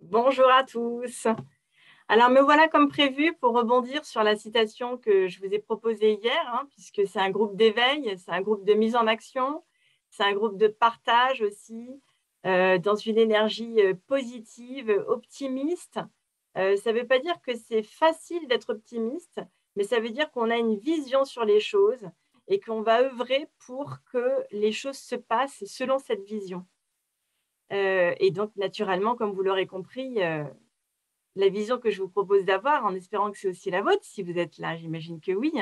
Bonjour à tous. Alors, me voilà comme prévu pour rebondir sur la citation que je vous ai proposée hier, puisque c'est un groupe d'éveil, c'est un groupe de mise en action, c'est un groupe de partage aussi, dans une énergie positive, optimiste. Ça ne veut pas dire que c'est facile d'être optimiste, mais ça veut dire qu'on a une vision sur les choses et qu'on va œuvrer pour que les choses se passent selon cette vision. Et donc, naturellement, comme vous l'aurez compris, la vision que je vous propose d'avoir, en espérant que c'est aussi la vôtre, si vous êtes là, j'imagine que oui,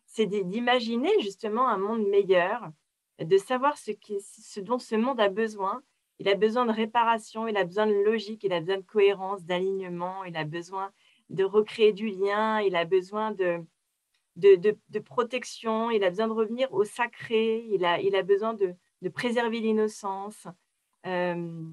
c'est d'imaginer justement un monde meilleur, de savoir ce dont ce monde a besoin. Il a besoin de réparation, il a besoin de logique, il a besoin de cohérence, d'alignement, il a besoin de recréer du lien, il a besoin de protection, il a besoin de revenir au sacré, il a besoin de préserver l'innocence. Euh,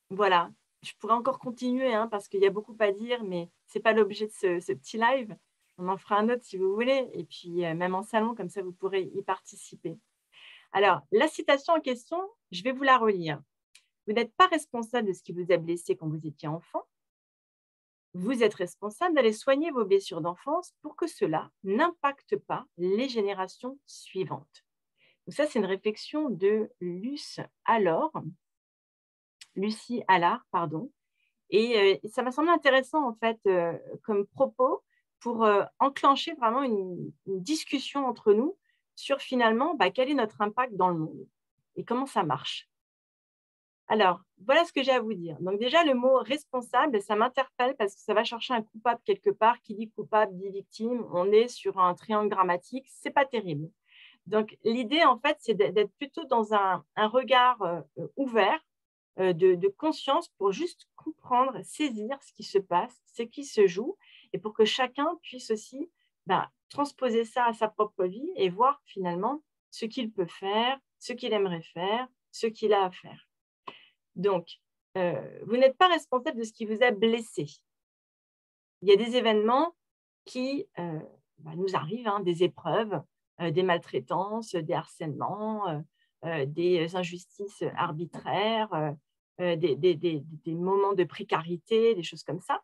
voilà, je pourrais encore continuer parce qu'il y a beaucoup à dire, mais ce n'est pas l'objet de ce petit live. On en fera un autre si vous voulez, et puis même en salon, comme ça vous pourrez y participer. Alors, la citation en question, je vais vous la relire. Vous n'êtes pas responsable de ce qui vous a blessé quand vous étiez enfant. Vous êtes responsable d'aller soigner vos blessures d'enfance pour que cela n'impacte pas les générations suivantes. Donc ça, c'est une réflexion de Lucie Allard, pardon. Et ça m'a semblé intéressant, en fait, comme propos pour enclencher vraiment une discussion entre nous sur finalement quel est notre impact dans le monde et comment ça marche. Alors, voilà ce que j'ai à vous dire. Donc déjà, le mot responsable, ça m'interpelle parce que ça va chercher un coupable quelque part. Qui dit coupable dit victime. On est sur un triangle grammatique. C'est pas terrible. Donc, l'idée, en fait, c'est d'être plutôt dans un regard ouvert, de conscience pour juste comprendre, saisir ce qui se passe, ce qui se joue, et pour que chacun puisse aussi transposer ça à sa propre vie et voir finalement ce qu'il peut faire, ce qu'il aimerait faire, ce qu'il a à faire. Donc, vous n'êtes pas responsable de ce qui vous a blessé. Il y a des événements qui nous arrivent, des épreuves, des maltraitances, des harcèlements, des injustices arbitraires, des moments de précarité, des choses comme ça.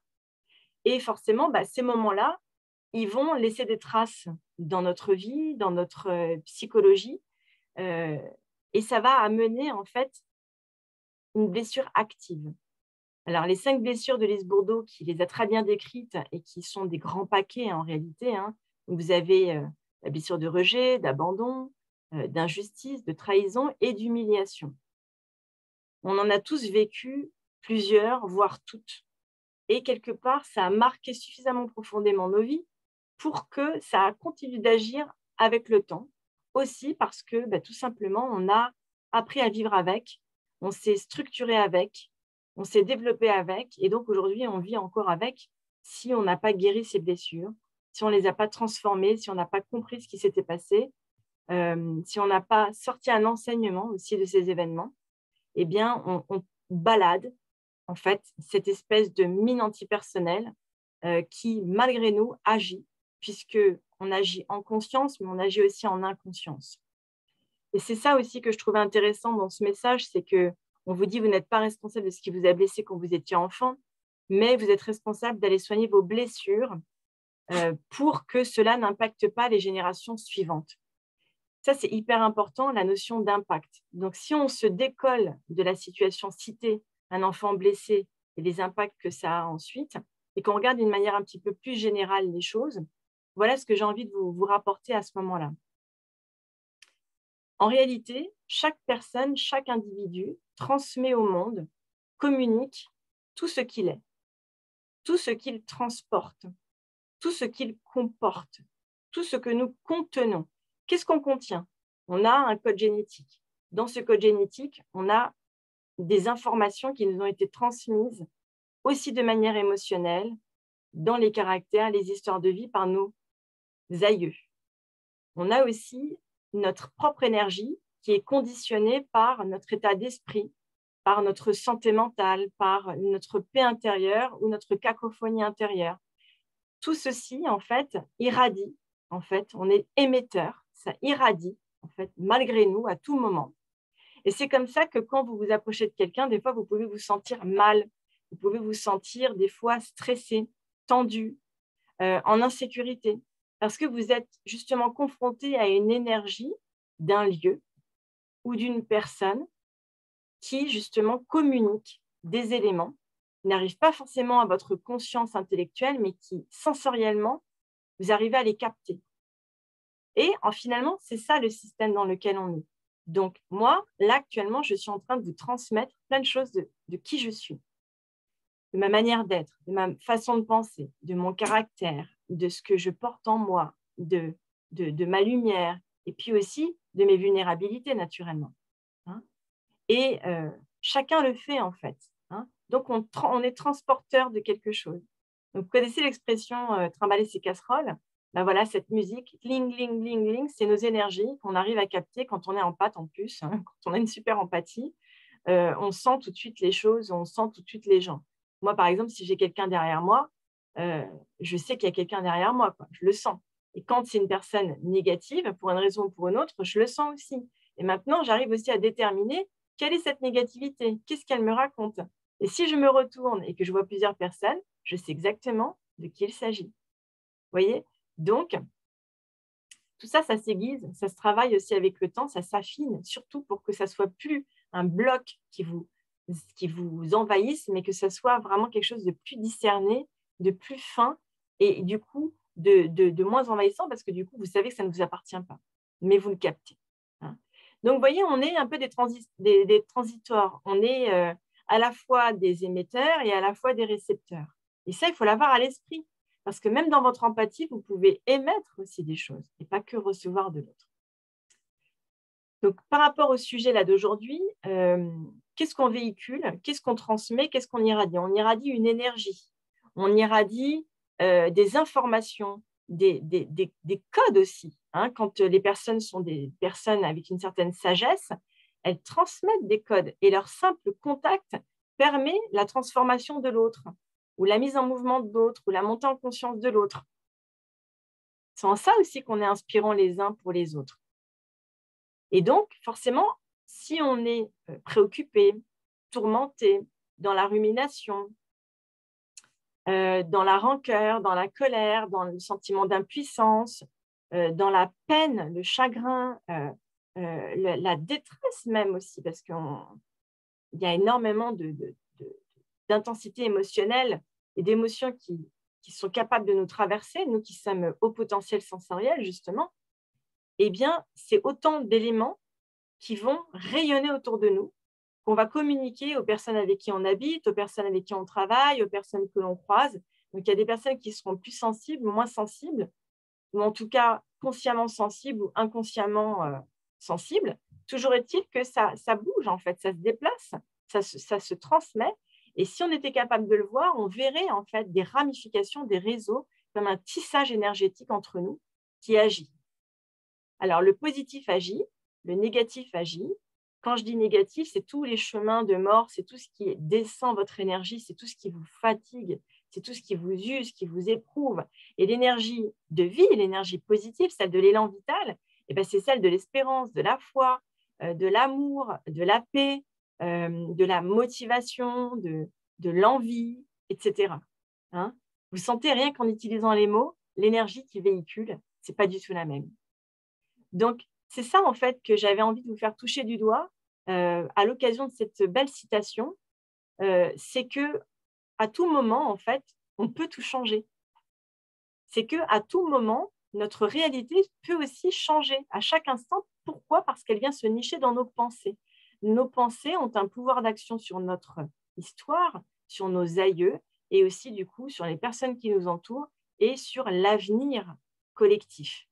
Et forcément, ces moments-là, ils vont laisser des traces dans notre vie, dans notre psychologie, et ça va amener en fait une blessure active. Alors, les 5 blessures de Lise Bourbeau, qui les a très bien décrites et qui sont des grands paquets en réalité, vous avez la blessure de rejet, d'abandon, d'injustice, de trahison et d'humiliation. On en a tous vécu plusieurs, voire toutes. Et quelque part, ça a marqué suffisamment profondément nos vies pour que ça continue d'agir avec le temps. Aussi parce que tout simplement, on a appris à vivre avec, on s'est structuré avec, on s'est développé avec, et donc aujourd'hui, on vit encore avec si on n'a pas guéri ces blessures, si on ne les a pas transformées, si on n'a pas compris ce qui s'était passé, si on n'a pas sorti un enseignement aussi de ces événements, eh bien, on balade en fait cette espèce de mine antipersonnelle qui, malgré nous, agit, puisqu'on agit en conscience, mais on agit aussi en inconscience. Et c'est ça aussi que je trouvais intéressant dans ce message, c'est qu'on vous dit, vous n'êtes pas responsable de ce qui vous a blessé quand vous étiez enfant, mais vous êtes responsable d'aller soigner vos blessures pour que cela n'impacte pas les générations suivantes. Ça, c'est hyper important, la notion d'impact. Donc, si on se décolle de la situation citée, un enfant blessé et les impacts que ça a ensuite, et qu'on regarde d'une manière un petit peu plus générale les choses, voilà ce que j'ai envie de vous rapporter à ce moment-là. En réalité, chaque personne, chaque individu transmet au monde, communique tout ce qu'il est, tout ce qu'il transporte, tout ce qu'il comporte, tout ce que nous contenons. Qu'est-ce qu'on contient? On a un code génétique. Dans ce code génétique, on a des informations qui nous ont été transmises aussi de manière émotionnelle, dans les caractères, les histoires de vie par nos aïeux. On a aussi notre propre énergie qui est conditionnée par notre état d'esprit, par notre santé mentale, par notre paix intérieure ou notre cacophonie intérieure. Tout ceci, en fait, irradie. En fait, on est émetteur, ça irradie, en fait, malgré nous, à tout moment. Et c'est comme ça que quand vous vous approchez de quelqu'un, des fois, vous pouvez vous sentir mal Vous pouvez vous sentir des fois stressé, tendu, en insécurité, parce que vous êtes justement confronté à une énergie d'un lieu ou d'une personne qui justement communique des éléments qui n'arrivent pas forcément à votre conscience intellectuelle, mais qui sensoriellement, vous arrivez à les capter. Et finalement, c'est ça le système dans lequel on est. Donc moi, là actuellement, je suis en train de vous transmettre plein de choses de qui je suis, de ma manière d'être, de ma façon de penser, de mon caractère, de ce que je porte en moi, de ma lumière, et puis aussi de mes vulnérabilités naturellement. Hein. Et chacun le fait en fait. Hein. Donc on est transporteur de quelque chose. Donc vous connaissez l'expression trimballer ses casseroles. Ben voilà, cette musique, ling, ling, ling, ling, c'est nos énergies qu'on arrive à capter quand on est en pâte en plus, hein, quand on a une super empathie. On sent tout de suite les choses, on sent tout de suite les gens. Moi, par exemple, si j'ai quelqu'un derrière moi, je sais qu'il y a quelqu'un derrière moi, quoi. Je le sens. Et quand c'est une personne négative, pour une raison ou pour une autre, je le sens aussi. Et maintenant, j'arrive aussi à déterminer quelle est cette négativité, qu'est-ce qu'elle me raconte. Et si je me retourne et que je vois plusieurs personnes, je sais exactement de qui il s'agit. Vous voyez? Donc, tout ça, ça s'aiguise, ça se travaille aussi avec le temps, ça s'affine, surtout pour que ça soit plus un bloc qui vous envahisse, mais que ça soit vraiment quelque chose de plus discerné, de plus fin et du coup de moins envahissant parce que du coup, vous savez que ça ne vous appartient pas, mais vous le captez. Hein. Donc, vous voyez, on est un peu des transitoires. On est à la fois des émetteurs et à la fois des récepteurs. Et ça, il faut l'avoir à l'esprit. Parce que même dans votre empathie, vous pouvez émettre aussi des choses et pas que recevoir de l'autre. Donc, par rapport au sujet là d'aujourd'hui, qu'est-ce qu'on véhicule? Qu'est-ce qu'on transmet? Qu'est-ce qu'on irradie? On irradie une énergie. On irradie des informations, des codes aussi. Hein. Quand les personnes sont des personnes avec une certaine sagesse, elles transmettent des codes et leur simple contact permet la transformation de l'autre ou la mise en mouvement de l'autre ou la montée en conscience de l'autre. C'est en ça aussi qu'on est inspirants les uns pour les autres. Et donc, forcément, si on est préoccupé, tourmenté, dans la rumination, dans la rancœur, dans la colère, dans le sentiment d'impuissance, dans la peine, le chagrin, la détresse même aussi, parce qu'il y a énormément d'intensité émotionnelle et d'émotions qui sont capables de nous traverser, nous qui sommes au potentiel sensoriel, justement, eh bien, c'est autant d'éléments qui vont rayonner autour de nous, qu'on va communiquer aux personnes avec qui on habite, aux personnes avec qui on travaille, aux personnes que l'on croise. Donc, il y a des personnes qui seront plus sensibles, moins sensibles, ou en tout cas consciemment sensibles ou inconsciemment sensibles. Toujours est-il que ça bouge, en fait, ça se déplace, ça se transmet. Et si on était capable de le voir, on verrait en fait des ramifications, des réseaux, comme un tissage énergétique entre nous qui agit. Alors, le positif agit, le négatif agit. Quand je dis négatif, c'est tous les chemins de mort, c'est tout ce qui descend votre énergie, c'est tout ce qui vous fatigue, c'est tout ce qui vous use, qui vous éprouve. Et l'énergie de vie, l'énergie positive, celle de l'élan vital, eh bien, c'est celle de l'espérance, de la foi, de l'amour, de la paix, de la motivation, de l'envie, etc. Hein. Vous sentez rien qu'en utilisant les mots, l'énergie qui véhicule, ce n'est pas du tout la même. Donc, c'est ça, en fait, que j'avais envie de vous faire toucher du doigt à l'occasion de cette belle citation. C'est qu'à tout moment, en fait, on peut tout changer. C'est qu'à tout moment, notre réalité peut aussi changer à chaque instant. Pourquoi? Parce qu'elle vient se nicher dans nos pensées. Nos pensées ont un pouvoir d'action sur notre histoire, sur nos aïeux et aussi, du coup, sur les personnes qui nous entourent et sur l'avenir collectif.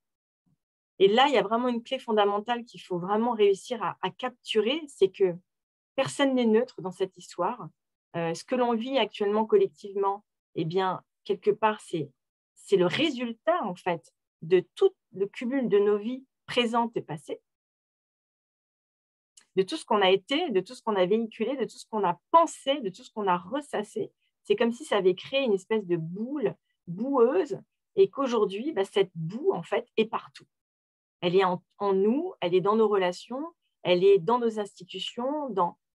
Et là, il y a vraiment une clé fondamentale qu'il faut vraiment réussir à capturer, c'est que personne n'est neutre dans cette histoire. Ce que l'on vit actuellement collectivement, eh bien, quelque part, c'est le résultat, en fait, de tout le cumul de nos vies présentes et passées, de tout ce qu'on a été, de tout ce qu'on a véhiculé, de tout ce qu'on a pensé, de tout ce qu'on a ressassé. C'est comme si ça avait créé une espèce de boule boueuse et qu'aujourd'hui, cette boue, en fait, est partout. Elle est en nous, elle est dans nos relations, elle est dans nos institutions,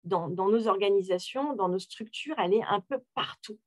dans nos organisations, dans nos structures, elle est un peu partout.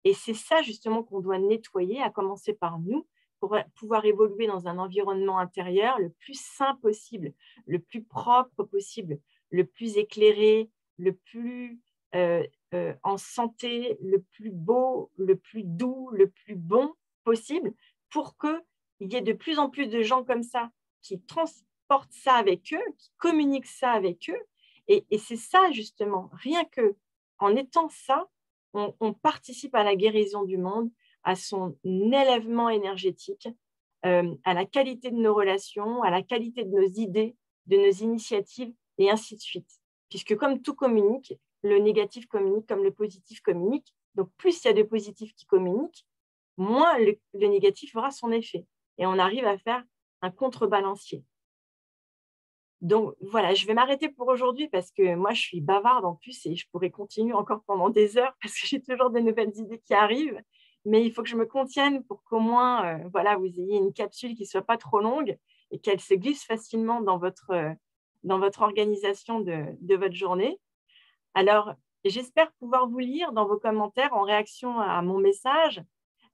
Et c'est ça justement qu'on doit nettoyer, à commencer par nous, pour pouvoir évoluer dans un environnement intérieur le plus sain possible, le plus propre possible, le plus éclairé, le plus en santé, le plus beau, le plus doux, le plus bon possible, pour qu'il y ait de plus en plus de gens comme ça qui transportent ça avec eux, qui communiquent ça avec eux. Et c'est ça justement, rien que en étant ça, on participe à la guérison du monde, à son élèvement énergétique, à la qualité de nos relations, à la qualité de nos idées, de nos initiatives, et ainsi de suite. Puisque comme tout communique, le négatif communique comme le positif communique. Donc, plus il y a de positifs qui communiquent, moins le négatif aura son effet. Et on arrive à faire un contrebalancier. Donc voilà, je vais m'arrêter pour aujourd'hui parce que moi, je suis bavarde en plus et je pourrais continuer encore pendant des heures parce que j'ai toujours des nouvelles idées qui arrivent. Mais il faut que je me contienne pour qu'au moins, voilà, vous ayez une capsule qui ne soit pas trop longue et qu'elle se glisse facilement dans votre organisation de votre journée. Alors, j'espère pouvoir vous lire dans vos commentaires en réaction à mon message.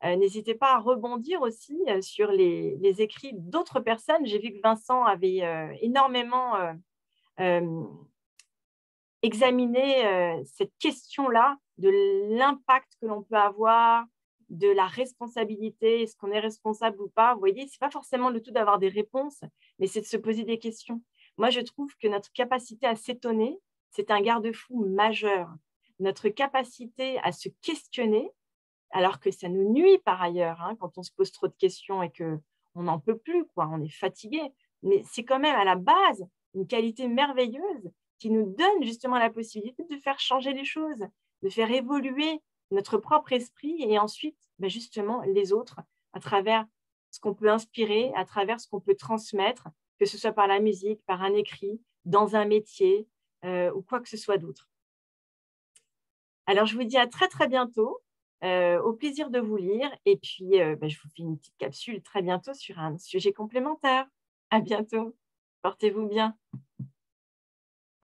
N'hésitez pas à rebondir aussi sur les écrits d'autres personnes. J'ai vu que Vincent avait énormément examiné cette question-là de l'impact que l'on peut avoir, de la responsabilité, est-ce qu'on est responsable ou pas. Vous voyez, ce n'est pas forcément le tout d'avoir des réponses, mais c'est de se poser des questions. Moi, je trouve que notre capacité à s'étonner, c'est un garde-fou majeur. Notre capacité à se questionner, alors que ça nous nuit par ailleurs, hein, quand on se pose trop de questions et qu'on n'en peut plus, quoi, on est fatigué. Mais c'est quand même à la base une qualité merveilleuse qui nous donne justement la possibilité de faire changer les choses, de faire évoluer notre propre esprit et ensuite justement les autres à travers ce qu'on peut inspirer, à travers ce qu'on peut transmettre, que ce soit par la musique, par un écrit, dans un métier ou quoi que ce soit d'autre. Alors, je vous dis à très, très bientôt. Au plaisir de vous lire. Et puis, je vous fais une petite capsule très bientôt sur un sujet complémentaire. À bientôt. Portez-vous bien.